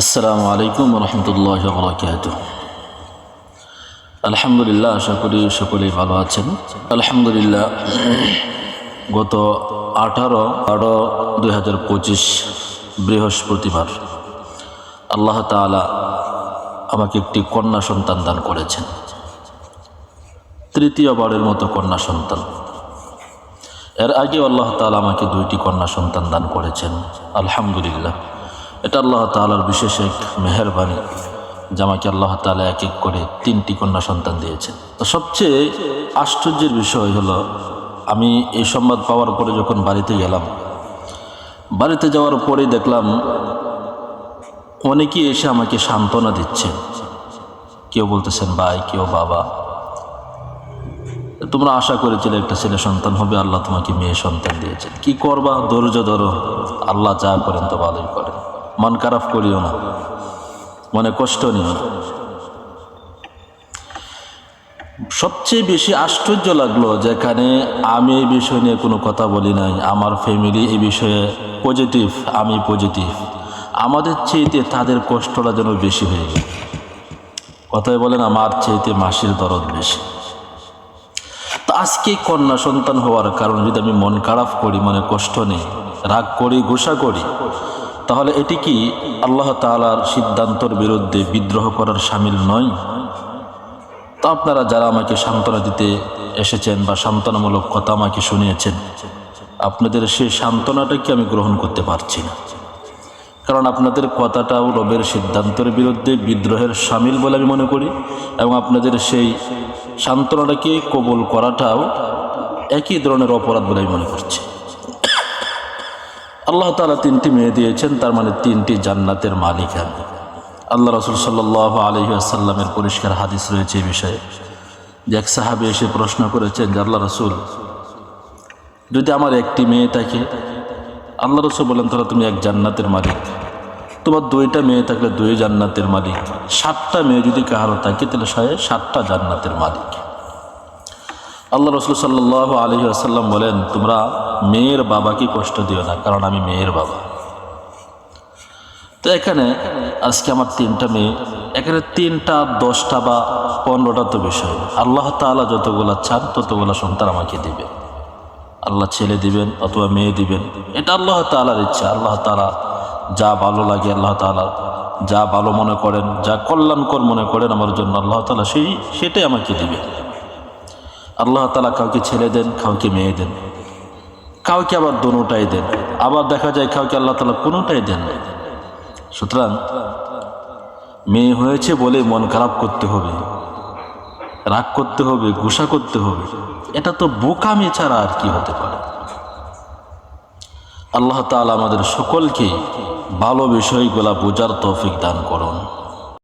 আসসালামু আলাইকুম রহমতুল্লাহ বরকাতুহ। আলহামদুলিল্লাহ, আশা করি সকলেই ভালো আছেন। আলহামদুলিল্লাহ, গত 18/12/2025 বৃহস্পতিবার আল্লাহ তাআলা আমাকে একটি কন্যা সন্তান দান করেছেন, তৃতীয়বারের মতো কন্যা সন্তান। এর আগে আল্লাহ তাআলা আমাকে 2টি কন্যা সন্তান দান করেছেন। আলহামদুলিল্লাহ, এটা আল্লাহ তাআলার বিশেষ এক মেহেরবানি যে আমাকে আল্লাহ তাআলা এক এক করে 3টি কন্যা সন্তান দিয়েছেন। তো সবচেয়ে আশ্চর্যের বিষয় হলো, আমি এই সংবাদ পাওয়ার পরে যখন বাড়িতে গেলাম, বাড়িতে যাওয়ার পরেই দেখলাম অনেকেই এসে আমাকে সান্ত্বনা দিচ্ছেন। কেউ বলতেছেন ভাই, কেউ বাবা, তোমরা আশা করেছিলে একটা ছেলে সন্তান হবে, আল্লাহ তোমাকে মেয়ে সন্তান দিয়েছেন, কি করবা, ধৈর্য ধরো, আল্লাহ যা করেন তো ভালোই করেন, মন খারাপ করিও না, মনে কষ্ট নিও না। সবচেয়ে বেশি আশ্চর্য লাগলো যেখানে আমি এই বিষয় নিয়ে কোনো কথা বলি নাই, আমার ফ্যামিলি এই বিষয়ে পজিটিভ, আমি পজিটিভ, আমাদের চেয়েতে তাদের কষ্টটা যেন বেশি হয়ে গেল। কথায় বলেন, আমার চেয়েতে মাসির দরদ বেশি। তো আজকে কন্যা সন্তান হওয়ার কারণে যদি আমি মন খারাপ করি, মনে কষ্ট নেই, রাগ করি, গোসা করি, তাহলে এটি কি আল্লাহ তাআলার সিদ্ধান্তর বিরুদ্ধে বিদ্রোহ করার শামিল নয়? তো আপনারা যারা আমাকে সান্ত্বনা দিতে এসেছেন বা সান্ত্বনামূলক কথা আমাকে শুনিয়েছেন, আপনাদের সেই সান্ত্বনাটাকে আমি গ্রহণ করতে পারছি না, কারণ আপনাদের কথাটাও রবের সিদ্ধান্তের বিরুদ্ধে বিদ্রোহের শামিল বলে আমি মনে করি, এবং আপনাদের সেই সান্ত্বনাটাকে কবুল করাটাও একই ধরনের অপরাধ বলে আমি মনে করছি। আল্লাহ তাআলা 3টি মেয়ে দিয়েছেন, তার মানে 3টি জান্নাতের মালিক আমি। আল্লাহ রাসূল সাল্লাল্লাহু আলাইহি ওয়াসাল্লামের পরিষ্কার হাদিস রয়েছে এই বিষয়ে, যে এক সাহাবী এসে প্রশ্ন করেছেন যে আল্লাহ রাসূল, যদি আমার একটি মেয়ে থাকে, আল্লাহ রাসূল বলেন তাহলে তুমি এক জান্নাতের মালিক, তোমার 2টা মেয়ে থাকলে 2 জান্নাতের মালিক, 7টা মেয়ে যদি কারো থাকে তাহলে 7টা জান্নাতের মালিক। আল্লাহ রাসূল সাল্লাল্লাহু আলাইহি ওয়াসাল্লাম বলেন, তোমরা মেয়ের বাবাকে কষ্ট দিও না, কারণ আমি মেয়ের বাবা। তো এখানে আজকে আমার 3টা মেয়ে, এখানে 3টা 10টা বা 15টা তো বিষয়, আল্লাহ তাআলা যতগুলা চান ততগুলা সন্তান আমাকে দিবে। আল্লাহ ছেলে দিবেন অথবা মেয়ে দিবেন, এটা আল্লাহ তাআলার ইচ্ছা। আল্লাহ তাআলা যা ভালো লাগে, আল্লাহ তাআলা যা ভালো মনে করেন, যা কল্যাণকর মনে করেন আমার জন্য, আল্লাহ তাআলা সেটাই আমাকে দিবে। আল্লাহ তাআলা কাউকে ছেলে দেন, কাউকে মেয়ে দেন, কাউকে আবার দোনোটাই দেন, আবার দেখা যায় কাউকে আল্লাহ তাআলা কোনোটাই দেন না। সুতরাং মেয়ে হয়েছে বলে মন খারাপ করতে হবে, রাগ করতে হবে, গুসা করতে হবে, এটা তো বোকামি ছাড়া আর কি হতে পারে। আল্লাহ তাআলা আমাদের সকলকে ভালো বিষয়গুলা বোঝার তৌফিক দান করুন।